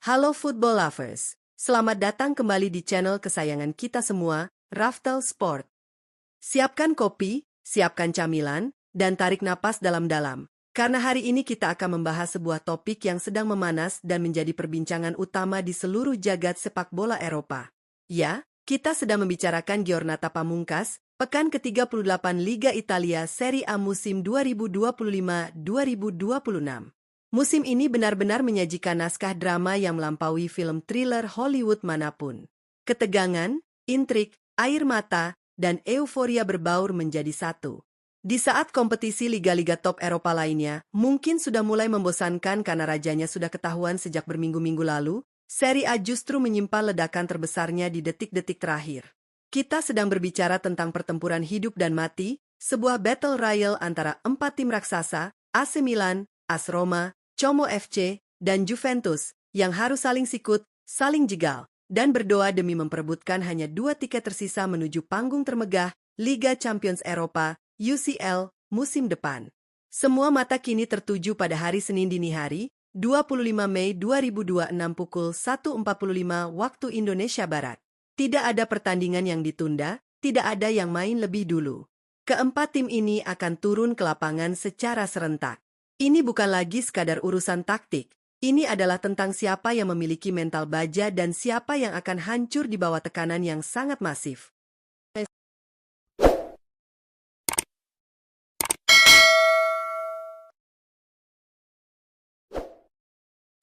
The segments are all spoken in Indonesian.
Halo football lovers, selamat datang kembali di channel kesayangan kita semua, Raftel Sport. Siapkan kopi, siapkan camilan, dan tarik napas dalam-dalam. Karena hari ini kita akan membahas sebuah topik yang sedang memanas dan menjadi perbincangan utama di seluruh jagat sepak bola Eropa. Ya, kita sedang membicarakan Giornata Pamungkas, pekan ke-38 Liga Italia Serie A musim 2025-2026. Musim ini benar-benar menyajikan naskah drama yang melampaui film thriller Hollywood manapun. Ketegangan, intrik, air mata, dan euforia berbaur menjadi satu. Di saat kompetisi liga-liga top Eropa lainnya mungkin sudah mulai membosankan karena rajanya sudah ketahuan sejak berminggu-minggu lalu, Serie A justru menyimpan ledakan terbesarnya di detik-detik terakhir. Kita sedang berbicara tentang pertempuran hidup dan mati, sebuah battle royale antara 4 tim raksasa, AC Milan, AS Roma, Como FC, dan Juventus, yang harus saling sikut, saling jegal, dan berdoa demi memperebutkan hanya 2 tiket tersisa menuju panggung termegah Liga Champions Eropa, UCL, musim depan. Semua mata kini tertuju pada hari Senin dini hari, 25 Mei 2026 pukul 1.45 waktu Indonesia Barat. Tidak ada pertandingan yang ditunda, tidak ada yang main lebih dulu. Keempat tim ini akan turun ke lapangan secara serentak. Ini bukan lagi sekadar urusan taktik, ini adalah tentang siapa yang memiliki mental baja dan siapa yang akan hancur di bawah tekanan yang sangat masif.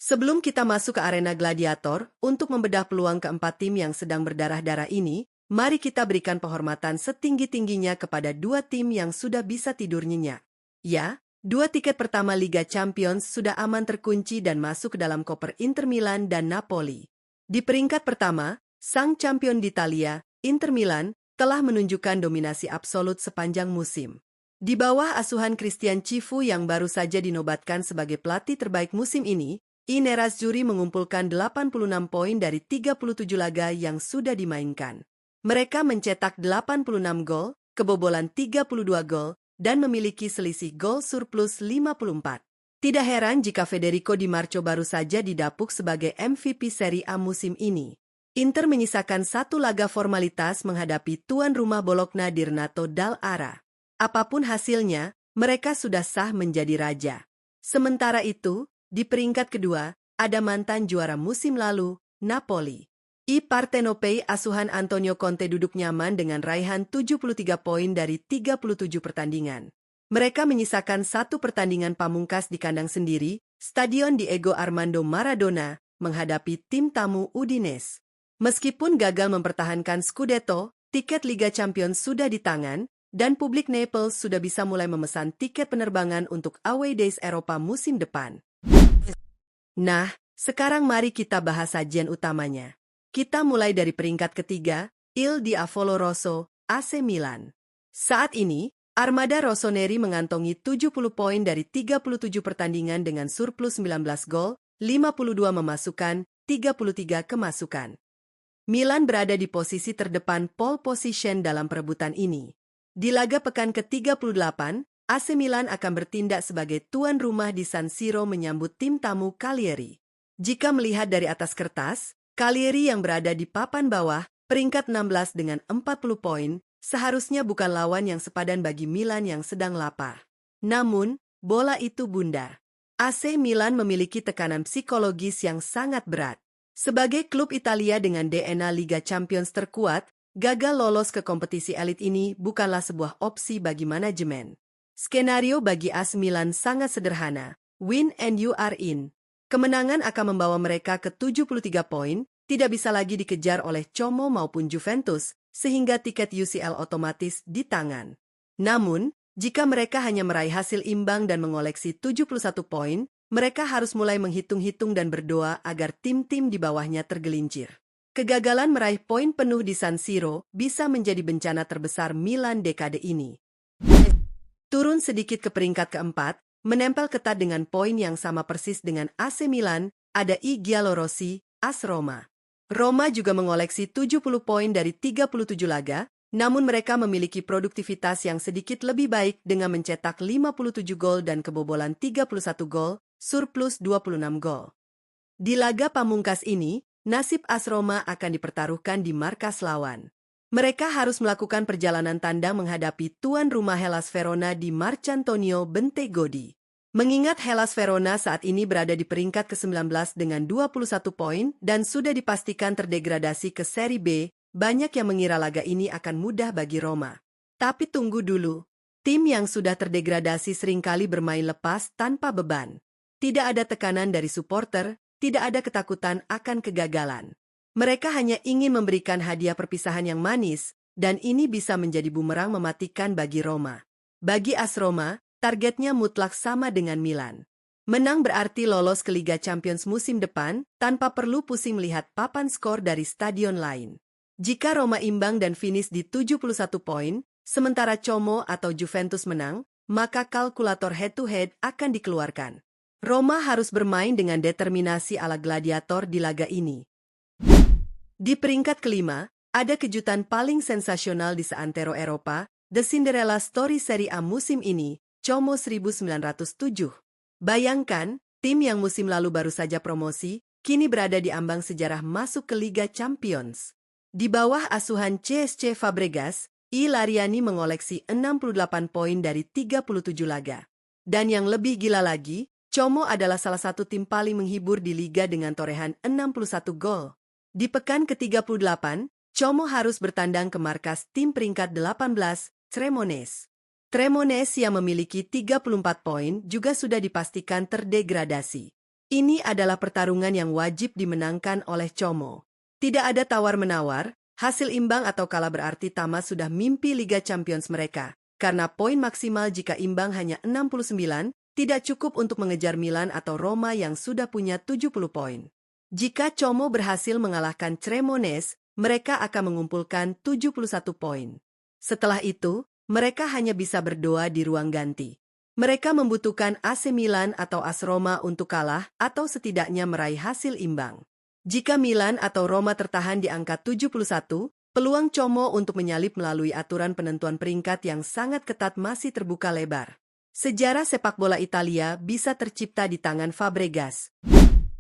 Sebelum kita masuk ke arena gladiator, untuk membedah peluang keempat tim yang sedang berdarah-darah ini, mari kita berikan penghormatan setinggi-tingginya kepada 2 tim yang sudah bisa tidur nyenyak. Ya, 2 tiket pertama Liga Champions sudah aman terkunci dan masuk ke dalam koper Inter Milan dan Napoli. Di peringkat pertama, sang champion d'Italia, Inter Milan, telah menunjukkan dominasi absolut sepanjang musim. Di bawah asuhan Christian Cifu yang baru saja dinobatkan sebagai pelatih terbaik musim ini, I Nerazzurri mengumpulkan 86 poin dari 37 laga yang sudah dimainkan. Mereka mencetak 86 gol, kebobolan 32 gol, dan memiliki selisih gol surplus 54. Tidak heran jika Federico Di Marco baru saja didapuk sebagai MVP Serie A musim ini. Inter menyisakan 1 laga formalitas menghadapi tuan rumah Bologna di Renato Dall'Ara. Apapun hasilnya, mereka sudah sah menjadi raja. Sementara itu, di peringkat kedua, ada mantan juara musim lalu, Napoli. I Partenopei asuhan Antonio Conte duduk nyaman dengan raihan 73 poin dari 37 pertandingan. Mereka menyisakan 1 pertandingan pamungkas di kandang sendiri, Stadion Diego Armando Maradona, menghadapi tim tamu Udinese. Meskipun gagal mempertahankan Scudetto, tiket Liga Champions sudah di tangan, dan publik Naples sudah bisa mulai memesan tiket penerbangan untuk Away Days Eropa musim depan. Nah, sekarang mari kita bahas sajian utamanya. Kita mulai dari peringkat ketiga, Il Diavolo Rosso, AC Milan. Saat ini, armada Rossoneri mengantongi 70 poin dari 37 pertandingan dengan surplus 19 gol, 52 memasukkan, 33 kemasukan. Milan berada di posisi terdepan pole position dalam perebutan ini. Di laga pekan ke-38, AC Milan akan bertindak sebagai tuan rumah di San Siro menyambut tim tamu Cagliari. Jika melihat dari atas kertas, Cagliari yang berada di papan bawah, peringkat 16 dengan 40 poin, seharusnya bukan lawan yang sepadan bagi Milan yang sedang lapar. Namun, bola itu bundar. AC Milan memiliki tekanan psikologis yang sangat berat. Sebagai klub Italia dengan DNA Liga Champions terkuat, gagal lolos ke kompetisi elit ini bukanlah sebuah opsi bagi manajemen. Skenario bagi AS Milan sangat sederhana, win and you are in. Kemenangan akan membawa mereka ke 73 poin, tidak bisa lagi dikejar oleh Como maupun Juventus, sehingga tiket UCL otomatis di tangan. Namun, jika mereka hanya meraih hasil imbang dan mengoleksi 71 poin, mereka harus mulai menghitung-hitung dan berdoa agar tim-tim di bawahnya tergelincir. Kegagalan meraih poin penuh di San Siro bisa menjadi bencana terbesar Milan dekade ini. Turun sedikit ke peringkat keempat, menempel ketat dengan poin yang sama persis dengan AC Milan, ada I Giallorossi, AS Roma. Roma juga mengoleksi 70 poin dari 37 laga, namun mereka memiliki produktivitas yang sedikit lebih baik dengan mencetak 57 gol dan kebobolan 31 gol, surplus 26 gol. Di laga pamungkas ini, nasib AS Roma akan dipertaruhkan di markas lawan. Mereka harus melakukan perjalanan tandang menghadapi tuan rumah Hellas Verona di Marcantonio Bentegodi. Mengingat Hellas Verona saat ini berada di peringkat ke-19 dengan 21 poin dan sudah dipastikan terdegradasi ke Serie B, banyak yang mengira laga ini akan mudah bagi Roma. Tapi tunggu dulu. Tim yang sudah terdegradasi seringkali bermain lepas tanpa beban. Tidak ada tekanan dari supporter, tidak ada ketakutan akan kegagalan. Mereka hanya ingin memberikan hadiah perpisahan yang manis, dan ini bisa menjadi bumerang mematikan bagi Roma. Bagi AS Roma, targetnya mutlak sama dengan Milan. Menang berarti lolos ke Liga Champions musim depan tanpa perlu pusing melihat papan skor dari stadion lain. Jika Roma imbang dan finish di 71 poin, sementara Como atau Juventus menang, maka kalkulator head-to-head akan dikeluarkan. Roma harus bermain dengan determinasi ala gladiator di laga ini. Di peringkat kelima, ada kejutan paling sensasional di seantero Eropa, The Cinderella Story Serie A musim ini, Como 1907. Bayangkan, tim yang musim lalu baru saja promosi, kini berada di ambang sejarah masuk ke Liga Champions. Di bawah asuhan CSC Fabregas, I Lariani mengoleksi 68 poin dari 37 laga. Dan yang lebih gila lagi, Como adalah salah satu tim paling menghibur di Liga dengan torehan 61 gol. Di pekan ke-38, Como harus bertandang ke markas tim peringkat 18, Cremonese. Cremonese yang memiliki 34 poin juga sudah dipastikan terdegradasi. Ini adalah pertarungan yang wajib dimenangkan oleh Como. Tidak ada tawar-menawar, hasil imbang atau kalah berarti tamat sudah mimpi Liga Champions mereka. Karena poin maksimal jika imbang hanya 69, tidak cukup untuk mengejar Milan atau Roma yang sudah punya 70 poin. Jika Como berhasil mengalahkan Cremonese, mereka akan mengumpulkan 71 poin. Setelah itu, mereka hanya bisa berdoa di ruang ganti. Mereka membutuhkan AC Milan atau AS Roma untuk kalah atau setidaknya meraih hasil imbang. Jika Milan atau Roma tertahan di angka 71, peluang Como untuk menyalip melalui aturan penentuan peringkat yang sangat ketat masih terbuka lebar. Sejarah sepak bola Italia bisa tercipta di tangan Fabregas.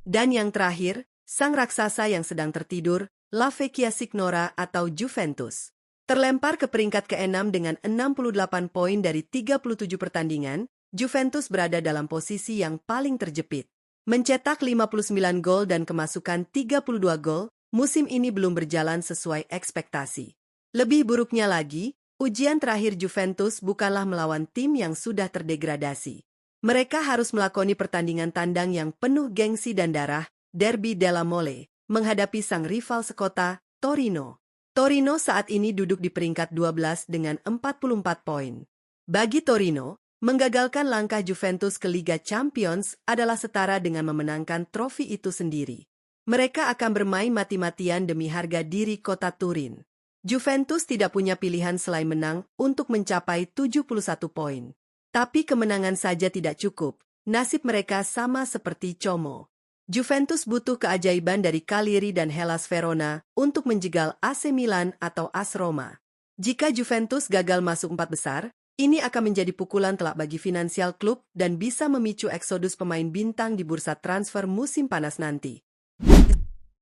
Dan yang terakhir, sang raksasa yang sedang tertidur, La Vecchia Signora atau Juventus. Terlempar ke peringkat ke-6 dengan 68 poin dari 37 pertandingan, Juventus berada dalam posisi yang paling terjepit. Mencetak 59 gol dan kemasukan 32 gol, musim ini belum berjalan sesuai ekspektasi. Lebih buruknya lagi, ujian terakhir Juventus bukanlah melawan tim yang sudah terdegradasi. Mereka harus melakoni pertandingan tandang yang penuh gengsi dan darah, Derby della Mole, menghadapi sang rival sekota, Torino. Torino saat ini duduk di peringkat 12 dengan 44 poin. Bagi Torino, menggagalkan langkah Juventus ke Liga Champions adalah setara dengan memenangkan trofi itu sendiri. Mereka akan bermain mati-matian demi harga diri kota Turin. Juventus tidak punya pilihan selain menang untuk mencapai 71 poin. Tapi kemenangan saja tidak cukup, nasib mereka sama seperti Como. Juventus butuh keajaiban dari Cagliari dan Hellas Verona untuk menjegal AC Milan atau AS Roma. Jika Juventus gagal masuk 4 besar, ini akan menjadi pukulan telak bagi finansial klub dan bisa memicu eksodus pemain bintang di bursa transfer musim panas nanti.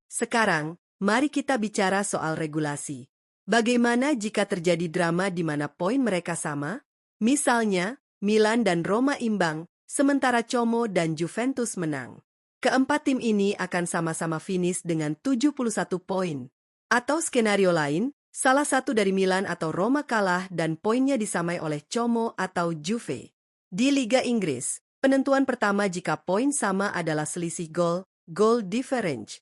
Sekarang, mari kita bicara soal regulasi. Bagaimana jika terjadi drama di mana poin mereka sama? Misalnya, Milan dan Roma imbang, sementara Como dan Juventus menang. Keempat tim ini akan sama-sama finish dengan 71 poin. Atau skenario lain, salah satu dari Milan atau Roma kalah dan poinnya disamai oleh Como atau Juve. Di Liga Inggris, penentuan pertama jika poin sama adalah selisih gol, goal difference.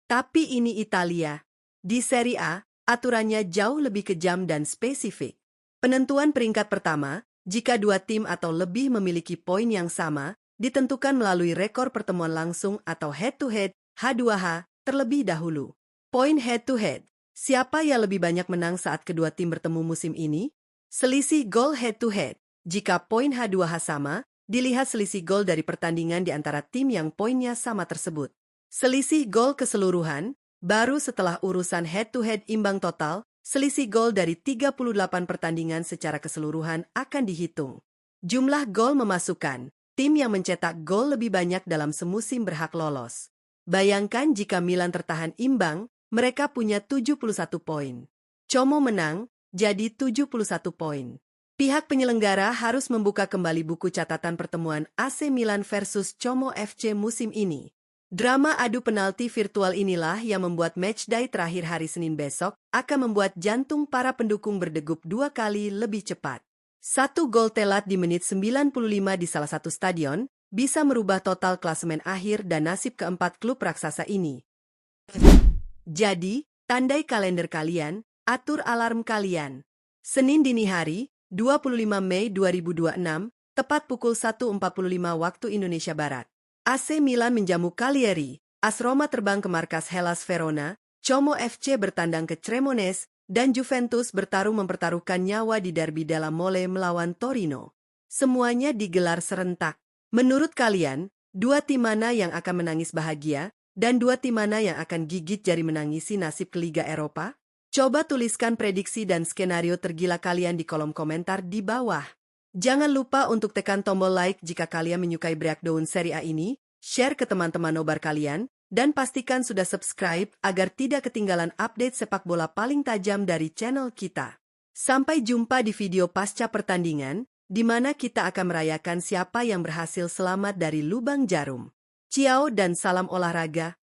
Tapi ini Italia. Di Serie A, aturannya jauh lebih kejam dan spesifik. Penentuan peringkat pertama, jika dua tim atau lebih memiliki poin yang sama, ditentukan melalui rekor pertemuan langsung atau head-to-head, H2H, terlebih dahulu. Poin head-to-head. Siapa yang lebih banyak menang saat kedua tim bertemu musim ini? Selisih gol head-to-head. Jika poin H2H sama, dilihat selisih gol dari pertandingan di antara tim yang poinnya sama tersebut. Selisih gol keseluruhan, baru setelah urusan head-to-head imbang total, selisih gol dari 38 pertandingan secara keseluruhan akan dihitung. Jumlah gol memasukkan. Tim yang mencetak gol lebih banyak dalam semusim berhak lolos. Bayangkan jika Milan tertahan imbang, mereka punya 71 poin. Como menang, jadi 71 poin. Pihak penyelenggara harus membuka kembali buku catatan pertemuan AC Milan versus Como FC musim ini. Drama adu penalti virtual inilah yang membuat matchday terakhir hari Senin besok akan membuat jantung para pendukung berdegup 2 kali lebih cepat. Satu gol telat di menit 95 di salah satu stadion bisa merubah total klasemen akhir dan nasib keempat klub raksasa ini. Jadi, tandai kalender kalian, atur alarm kalian. Senin dini hari, 25 Mei 2026, tepat pukul 1.45 waktu Indonesia Barat. AC Milan menjamu Cagliari, AS Roma terbang ke markas Hellas Verona, Como FC bertandang ke Cremonese, dan Juventus bertarung mempertaruhkan nyawa di derby della Mole melawan Torino. Semuanya digelar serentak. Menurut kalian, dua tim mana yang akan menangis bahagia, dan dua tim mana yang akan gigit jari menangisi nasib ke Liga Eropa? Coba tuliskan prediksi dan skenario tergila kalian di kolom komentar di bawah. Jangan lupa untuk tekan tombol like jika kalian menyukai breakdown Serie A ini, share ke teman-teman nobar kalian, dan pastikan sudah subscribe agar tidak ketinggalan update sepak bola paling tajam dari channel kita. Sampai jumpa di video pasca pertandingan, di mana kita akan merayakan siapa yang berhasil selamat dari lubang jarum. Ciao dan salam olahraga.